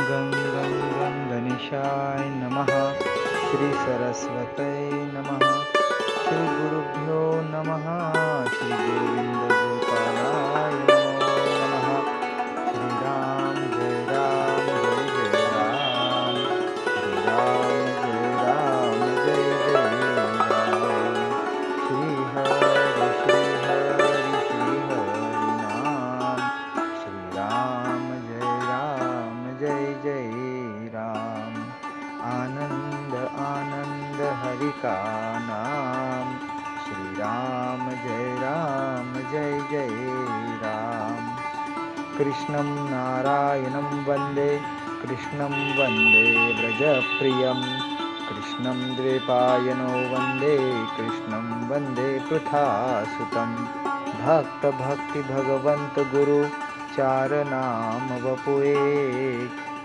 गं गं गं गणेशाय नमः। श्री सरस्वते नमः। श्री गुरुभ्यो नमः। श्री गोविंद गोपालाय नमो नमः। श्री राम जय राम जय जय राम। श्री राम जय राम जय जय राम। श्री हरि नाम। श्री राम जय जय राम। आनंद आनंद हरि का नाम। श्री राम जय जय राम। कृष्णं नारायणं वन्दे कृष्णं वन्दे व्रजप्रियं। कृष्णं द्वैपायनो वन्दे कृष्णं वन्दे पृथासुतं। भक्त भक्ति भगवंत गुरु चार नाम वपुए।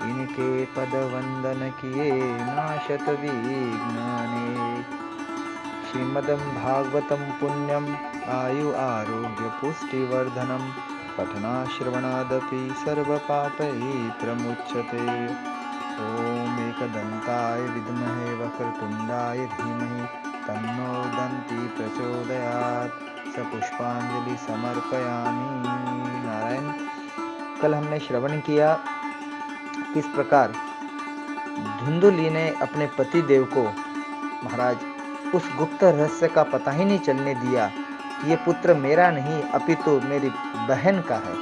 इनके पद वंदन किए नाशत विघ्न अनेक। श्रीमद् भागवतं पुण्यम आयु आरोग्य पुष्टिवर्धनम। पठना श्रवणादपि सर्वपापै प्रमुच्यते। ॐ एकदन्ताय विद्महे वक्रतुण्डाय धीमहि तन्नो दन्ति प्रचोदयात्। सपुष्पांजलि समर्पयामि। नारायण, कल हमने श्रवण किया किस प्रकार धुंधुली ने अपने पति देव को महाराज उस गुप्त रहस्य का पता ही नहीं चलने दिया कि ये पुत्र मेरा नहीं अपितु मेरी बहन का है।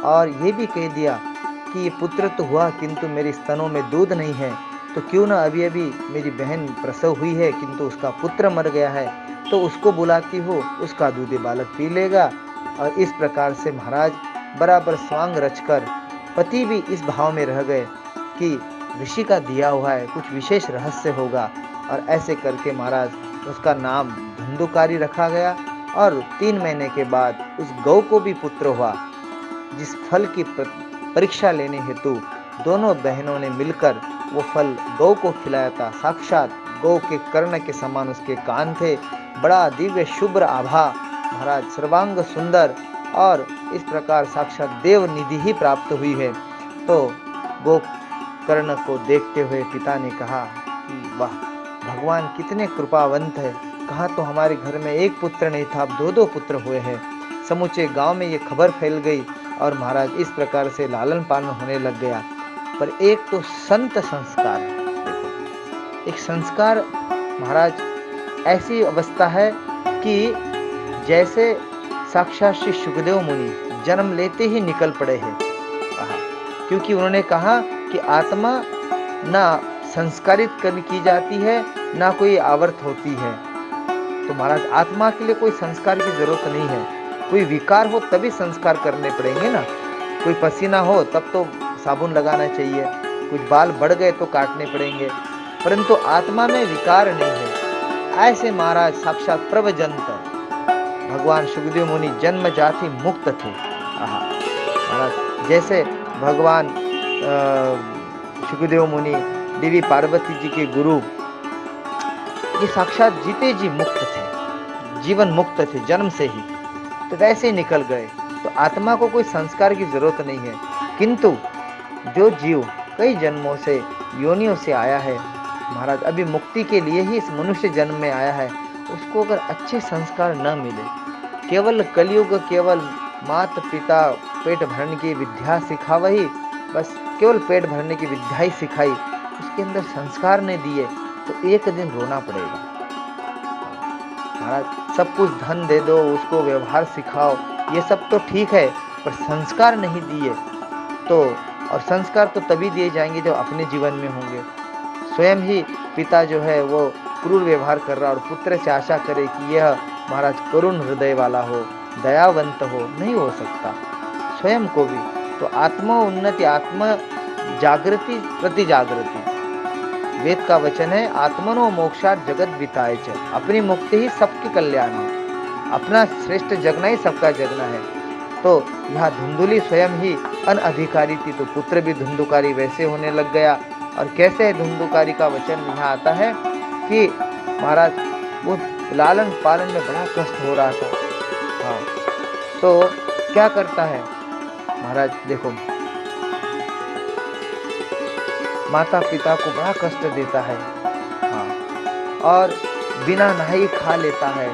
और ये भी कह दिया कि ये पुत्र तो हुआ किंतु मेरी स्तनों में दूध नहीं है, तो क्यों ना अभी अभी मेरी बहन प्रसव हुई है किंतु उसका पुत्र मर गया है, तो उसको बुलाती हो, उसका दूध बालक पी लेगा। और इस प्रकार से महाराज बराबर स्वांग रचकर पति भी इस भाव में रह गए कि ऋषि का दिया हुआ है, कुछ विशेष रहस्य होगा। और ऐसे करके महाराज उसका नाम धुंधुकारी रखा गया। और 3 महीने के बाद उस गौ को भी पुत्र हुआ। जिस फल की परीक्षा लेने हेतु दोनों बहनों ने मिलकर वो फल गौ को खिलाया था। साक्षात गौ के कर्ण के समान उसके कान थे। बड़ा दिव्य शुभ्र आभा, महाराज सर्वांग सुंदर, और इस प्रकार साक्षात देव निधि ही प्राप्त हुई है। तो गो कर्ण को देखते हुए पिता ने कहा कि वाह, भगवान कितने कृपावंत है। कहा तो हमारे घर में एक पुत्र नहीं था, अब 2-2 पुत्र हुए हैं। समूचे गांव में ये खबर फैल गई और महाराज इस प्रकार से लालन पालन होने लग गया। पर एक तो संत संस्कार, देखो एक संस्कार महाराज ऐसी अवस्था है कि जैसे साक्षात श्री सुखदेव मुनि जन्म लेते ही निकल पड़े हैं। क्योंकि उन्होंने कहा कि आत्मा ना संस्कारित की जाती है, ना कोई आवर्त होती है। तो महाराज आत्मा के लिए कोई संस्कार की जरूरत नहीं है। कोई विकार हो तभी संस्कार करने पड़ेंगे ना। कोई पसीना हो तब तो साबुन लगाना चाहिए, कुछ बाल बढ़ गए तो काटने पड़ेंगे, परंतु आत्मा में विकार नहीं है। ऐसे महाराज साक्षात प्रभजंत भगवान सुखदेव मुनि जन्म जाति मुक्त थे। महाराज जैसे भगवान सुखदेव मुनि देवी पार्वती जी के गुरु, ये साक्षात जीते जी मुक्त थे, जीवन मुक्त थे जन्म से ही, तो वैसे ही निकल गए। तो आत्मा को कोई संस्कार की जरूरत नहीं है। किंतु जो जीव कई जन्मों से योनियों से आया है महाराज, अभी मुक्ति के लिए ही इस मनुष्य जन्म में आया है, उसको अगर अच्छे संस्कार न मिले, केवल कलयुग केवल माता पिता पेट भरने की विद्या सिखा, वही बस केवल पेट भरने की विद्या ही सिखाई, उसके अंदर संस्कार नहीं दिए, तो एक दिन रोना पड़ेगा। महाराज सब कुछ धन दे दो, उसको व्यवहार सिखाओ, ये सब तो ठीक है, पर संस्कार नहीं दिए तो, और संस्कार तो तभी दिए जाएंगे जब अपने जीवन में होंगे। स्वयं ही पिता जो है वो क्रूर व्यवहार कर रहा और पुत्र से आशा करे कि यह महाराज करुण हृदय वाला हो, दयावंत हो, नहीं हो सकता। स्वयं को भी तो आत्मा उन्नति, आत्मा जागृति प्रति जागृति, वेद का वचन है आत्मनो मोक्षात् जगत विताय च। अपनी मुक्ति ही सबके कल्याण है, अपना श्रेष्ठ जगना ही सबका जगना है। तो यहाँ धुंधुली स्वयं ही अनअधिकारी थी, तो पुत्र भी धुंधुकारी वैसे होने लग गया। और कैसे धुंधुकारी का वचन यहाँ आता है कि महाराज वो लालन पालन में बड़ा कष्ट हो रहा था। हाँ, तो क्या करता है महाराज, देखो माता पिता को बड़ा कष्ट देता है। हाँ, और बिना नहाई खा लेता है।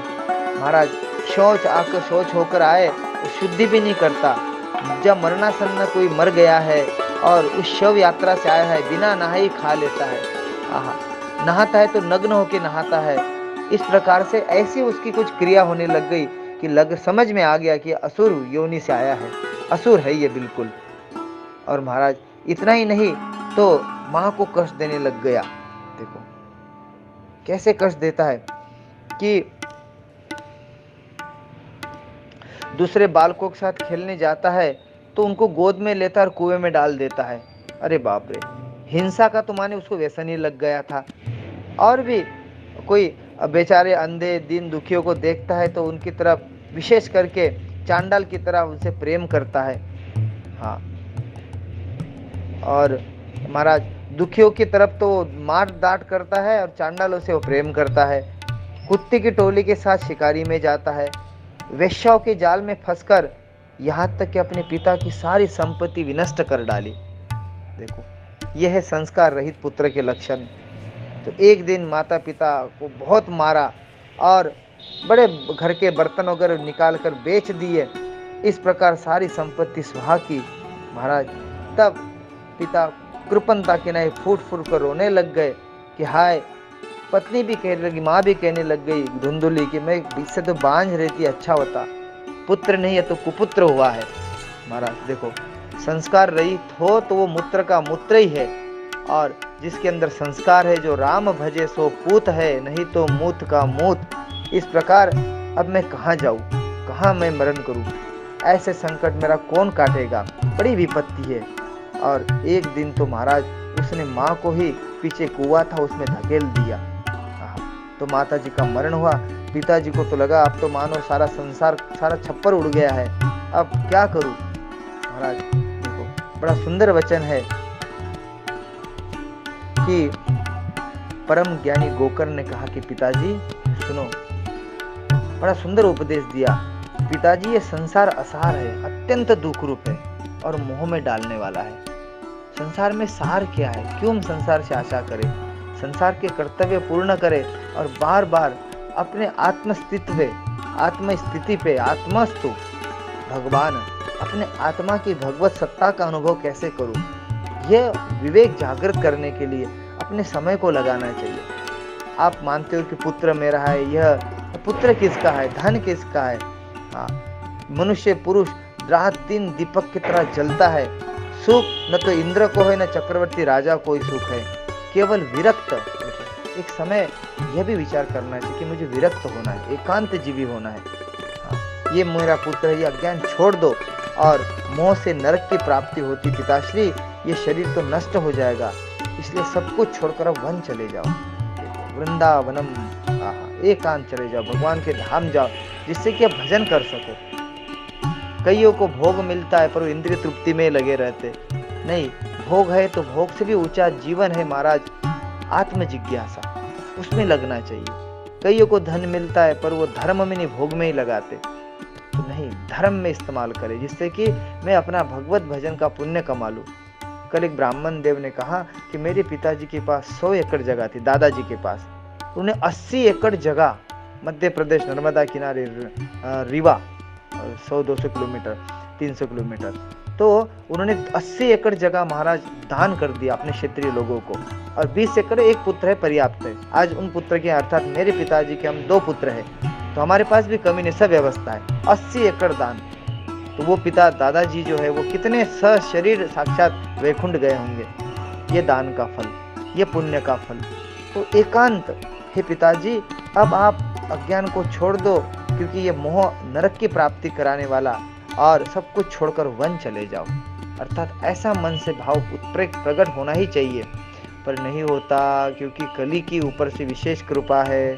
महाराज शौच होकर आए तो शुद्धि भी नहीं करता। जब मरणासन्न कोई मर गया है और उस शव यात्रा से आया है, बिना नहाई खा लेता है। आहा, नहाता है तो नग्न होके नहाता है। इस प्रकार से ऐसी उसकी कुछ क्रिया होने लग गई कि समझ में आ गया कि असुर योनि से आया है, असुर है ये बिल्कुल। और महाराज इतना ही नहीं तो माँ को कष्ट देने लग गया। देखो कैसे कष्ट देता है कि दूसरे बालकों के साथ खेलने जाता है तो उनको गोद में लेता और कुएं में डाल देता है। अरे बाप रे, हिंसा का तो माने उसको व्यसन ही लग गया था। और भी कोई बेचारे अंधे दीन दुखियों को देखता है तो उनकी तरफ विशेष करके चांडाल की तरह उनसे प्रेम करता है। हाँ, और महाराज दुखियों की तरफ तो मार डांट करता है और चांडालों से वो प्रेम करता है। कुत्ते की टोली के साथ शिकारी में जाता है, वेश्याओं के जाल में फंसकर यहाँ तक कि अपने पिता की सारी संपत्ति विनष्ट कर डाली। देखो यह है संस्कार रहित पुत्र के लक्षण। तो एक दिन माता पिता को बहुत मारा और बड़े घर के बर्तन वगैरह निकाल कर बेच दिए। इस प्रकार सारी संपत्ति सुहा की। महाराज तब पिता कृपणता के नहीं फूट फूट कर रोने लग गए कि हाय। पत्नी भी कहने लगी, माँ भी कहने लग गई धुंधुली कि मैं इससे तो बांझ रहती अच्छा होता, पुत्र नहीं है तो कुपुत्र हुआ है। महाराज देखो संस्कार रहित हो तो वो मूत्र का मूत्र ही है, और जिसके अंदर संस्कार है, जो राम भजे सो पूत है, नहीं तो मूत का मूत। इस प्रकार अब मैं कहाँ जाऊँ, कहाँ मैं मरण करूँ, ऐसे संकट मेरा कौन काटेगा, बड़ी विपत्ति है। और एक दिन तो महाराज उसने माँ को ही पीछे कुआं था उसमें धकेल दिया। तो माता जी का मरण हुआ। पिताजी को तो लगा अब तो मानो सारा संसार, सारा छप्पर उड़ गया है, अब क्या करूं। महाराज देखो बड़ा सुंदर वचन है कि परम ज्ञानी गोकर्ण ने कहा कि पिताजी सुनो, बड़ा सुंदर उपदेश दिया। पिताजी ये संसार असार है, अत्यंत दुख रूप है और मोह में डालने वाला है। संसार में सार क्या है, क्यों हम संसार से आशा करें। संसार के कर्तव्य पूर्ण करे और बार बार अपने आत्मस्थिति पे आत्मस्तु भगवान, अपने आत्मा की भगवत सत्ता का अनुभव कैसे करूं, यह विवेक जागृत करने के लिए अपने समय को लगाना चाहिए। आप मानते हो कि पुत्र मेरा है, यह पुत्र किसका है, धन किसका है। हाँ, मनुष्य पुरुष रात दिन दीपक की तरह जलता है। सुख न तो इंद्र को है न चक्रवर्ती राजा को ही सुख है, केवल विरक्त। एक समय यह भी विचार करना चाहिए कि मुझे विरक्त होना है, एकांत जीवी होना है। हाँ, ये मेरा पुत्र है, ये अज्ञान छोड़ दो और मोह से नरक की प्राप्ति होती। पिताश्री ये शरीर तो नष्ट हो जाएगा, इसलिए सब कुछ छोड़कर अब वन चले जाओ, वृंदावनम, एकांत चले जाओ, भगवान के धाम जाओ, जिससे कि आप भजन कर सको। कईयों को भोग मिलता है पर वो इंद्रिय तृप्ति में लगे रहते। नहीं, भोग है तो भोग से भी ऊंचा जीवन है महाराज, आत्म जिज्ञासा, उसमें लगना चाहिए। कईयों को धन मिलता है पर वो धर्म में नहीं भोग में ही लगाते। तो नहीं, धर्म में इस्तेमाल करें जिससे कि मैं अपना भगवत भजन का पुण्य कमा लूं। कल एक ब्राह्मण देव ने कहा कि मेरे पिताजी के पास 100 एकड़ जगह थी, दादाजी के पास। उन्हें 80 एकड़ जगह मध्य प्रदेश नर्मदा किनारे रीवा, 100-200 किलोमीटर, 300 किलोमीटर, तो उन्होंने 80 एकड़ जगह महाराज दान कर दिया अपने क्षेत्रीय लोगों को, और 20 एकड़ एक पुत्र है पर्याप्त है। आज उन पुत्र के अर्थात मेरे पिताजी के हम 2 पुत्र हैं, तो हमारे पास भी कमी नहीं, सब व्यवस्था है। 80 एकड़ दान, तो वो पिता दादाजी जो है वो कितने सशरीर साक्षात वैकुंठ गए होंगे। ये दान का फल, ये पुण्य का फल। तो एकांत, हे पिताजी अब आप अज्ञान को छोड़ दो, क्योंकि ये मोह नरक की प्राप्ति कराने वाला, और सब कुछ छोड़कर वन चले जाओ। अर्थात ऐसा मन से भाव प्रकट होना ही चाहिए, पर नहीं होता, क्योंकि कली की ऊपर से विशेष कृपा है।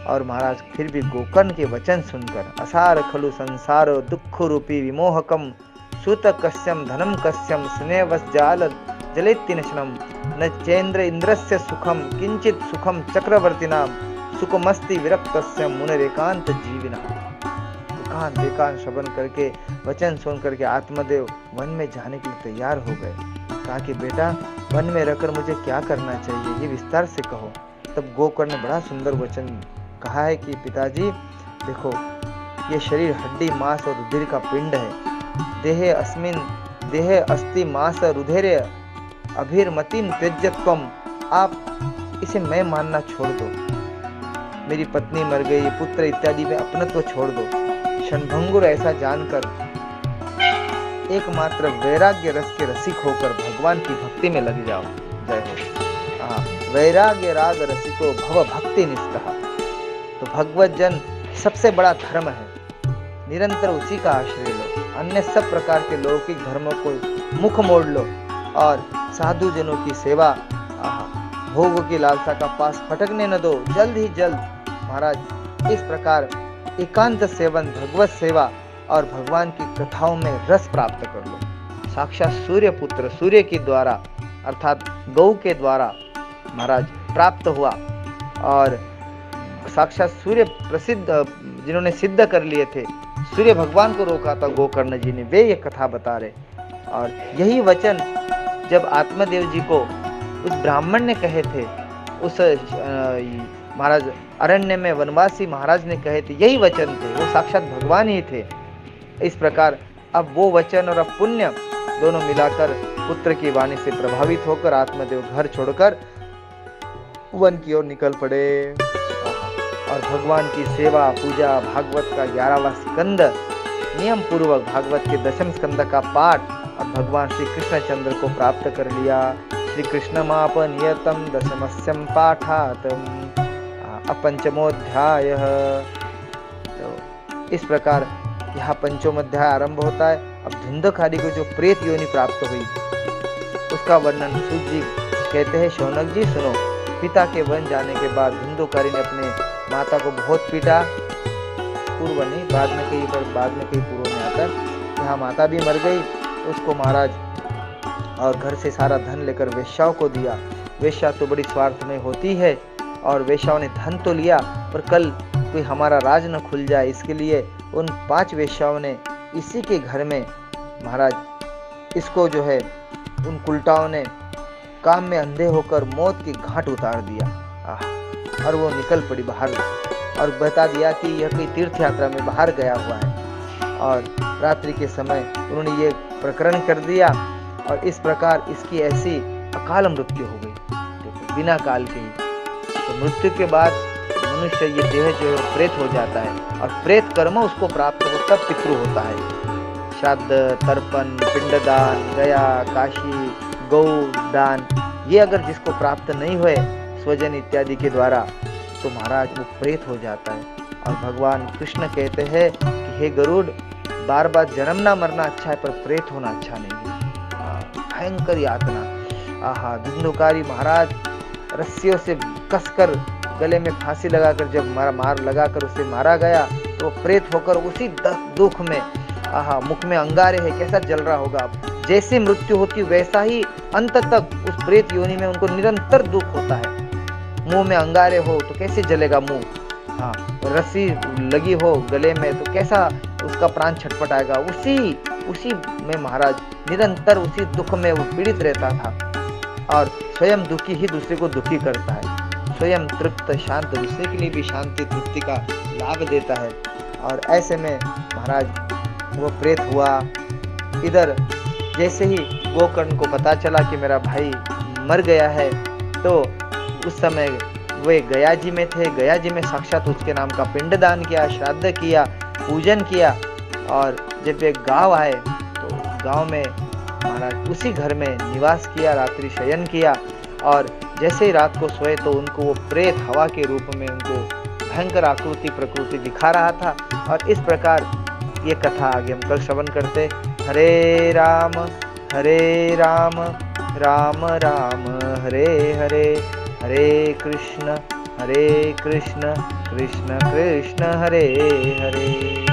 और महाराज फिर भी गोकर्ण के वचन सुनकर, असार खलु संसारो दुख रूपी विमोहकम, सूत कस्यम धनम कस्यम स्नेहवश जाल जलेत्तिनशनम, न चेन्द्र इंद्रस्य सुखम किंचित सुखम चक्रवर्तिनाम, सुखमस्ति विरक्तस्य मुनिरेकांत जीविना। एकांत श्रवण करके, वचन सुन करके आत्मदेव वन में जाने के लिए तैयार हो गए। कहा कि बेटा वन में रहकर मुझे क्या करना चाहिए, ये विस्तार से कहो। तब गोकर्ण ने बड़ा सुंदर वचन कहा है कि पिताजी देखो, ये शरीर हड्डी मांस और रुधिर का पिंड है। देहे अस्ति मांस रुधिर अभिर्मतिम त्यज्यत्वम। आप इसे मैं मानना छोड़ दो। मेरी पत्नी मर गई, पुत्र इत्यादि में अपनत्व छोड़ दो। क्षणभंगुर ऐसा जानकर एकमात्र वैराग्य रस के रसिक होकर भगवान की भक्ति में लग जाओ। जय हो। वैराग्य राग रसिको भव भक्ति निष्ठा। तो भगवत जन सबसे बड़ा धर्म है, निरंतर उसी का आश्रय लो। अन्य सब प्रकार के लौकिक धर्मों को मुख मोड़ लो और साधु जनों की सेवा, भोगों की लालसा का पास फटकने न दो। जल्द ही जल्द महाराज इस प्रकार एकांत सेवन, भगवत सेवा और भगवान की कथाओं में रस प्राप्त कर लो। साक्षात सूर्य पुत्र सूर्य के द्वारा अर्थात गौ के द्वारा महाराज प्राप्त हुआ। और साक्षात सूर्य प्रसिद्ध जिन्होंने सिद्ध कर लिए थे, सूर्य भगवान को रोका था गोकर्ण जी ने, वे ये कथा बता रहे। और यही वचन जब आत्मदेव जी को उस ब्राह्मण ने कहे थे, उस महाराज अरण्य में वनवासी महाराज ने कहे थे, यही वचन थे, वो साक्षात भगवान ही थे। इस प्रकार अब वो वचन और अब पुण्य दोनों मिलाकर पुत्र की वाणी से प्रभावित होकर आत्मदेव घर छोड़कर वन की ओर निकल पड़े। और भगवान की सेवा पूजा, भागवत का 11वां स्कंद नियम पूर्वक, भागवत के 10वें स्कंद का पाठ और भगवान श्री कृष्ण चंद्र को प्राप्त कर लिया। श्री कृष्ण माप नियतम दशमस्यम पाठात अपंचमोध्याय। तो इस प्रकार यहाँ पंचम अध्याय आरंभ होता है। अब धुंधकारी को जो प्रेत योनि प्राप्त हुई उसका वर्णन सूत जी कहते हैं, शौनक जी सुनो। पिता के वन जाने के बाद धुंधकारी ने अपने माता को बहुत पीटा। पूर्व नहीं, बाद में कहीं पूर्व में आता है। यहाँ माता भी मर गई, उसको महाराज और घर से सारा धन लेकर वेश्याओं को दिया। वेश्या तो बड़ी स्वार्थमय होती है और वेश्याओं ने धन तो लिया, पर कल कोई हमारा राज न खुल जाए, इसके लिए उन 5 वेश्याओं ने इसी के घर में महाराज इसको जो है उन कुलटाओं ने काम में अंधे होकर मौत की घाट उतार दिया। और वो निकल पड़ी बाहर और बता दिया कि यह कोई तीर्थ यात्रा में बाहर गया हुआ है। और रात्रि के समय उन्होंने ये प्रकरण कर दिया और इस प्रकार इसकी ऐसी अकाल मृत्यु हो गई, बिना काल के ही। तो मृत्यु के बाद मनुष्य ये देह जो है प्रेत हो जाता है और प्रेत कर्म उसको प्राप्त हो तब पितृ होता है। श्राद्ध, तर्पण, पिंडदान, गया, काशी, गौ दान, ये अगर जिसको प्राप्त नहीं हुए स्वजन इत्यादि के द्वारा तो महाराज वो प्रेत हो जाता है। और भगवान कृष्ण कहते हैं कि हे गरुड़, बार बार जन्म ना मरना अच्छा है पर प्रेत होना अच्छा नहीं है। भयंकर यातना। धुंधकारी महाराज रस्सियों से कसकर गले में फांसी लगाकर जब मार लगाकर उसे मारा गया तो प्रेत होकर उसी दुख में मुख में अंगारे है, कैसा जल रहा होगा। जैसे मृत्यु होती वैसा ही अंत तक उस प्रेत योनि में उनको निरंतर दुख होता है। मुंह में अंगारे हो तो कैसे जलेगा मुंह, रस्सी लगी हो गले में तो कैसा उसका प्राण छटपटाएगा। उसी में महाराज निरंतर उसी दुख में वो पीड़ित रहता था और स्वयं दुखी ही दूसरे को दुखी करता है। स्वयं तृप्त शांत दूसरे के लिए भी शांति तृप्ति का लाभ देता है। और ऐसे में महाराज वो प्रेत हुआ। इधर जैसे ही गोकर्ण को पता चला कि मेरा भाई मर गया है तो उस समय वे गया जी में थे। गया जी में साक्षात उसके नाम का पिंडदान किया, श्राद्ध किया, पूजन किया। और जब वे गांव आए तो गांव में महाराज उसी घर में निवास किया, रात्रि शयन किया। और जैसे ही रात को सोए तो उनको वो प्रेत हवा के रूप में उनको भयंकर आकृति प्रकृति दिखा रहा था। और इस प्रकार ये कथा आगे हम कल श्रवण करते। हरे राम राम राम हरे हरे, हरे कृष्ण कृष्ण कृष्ण हरे हरे।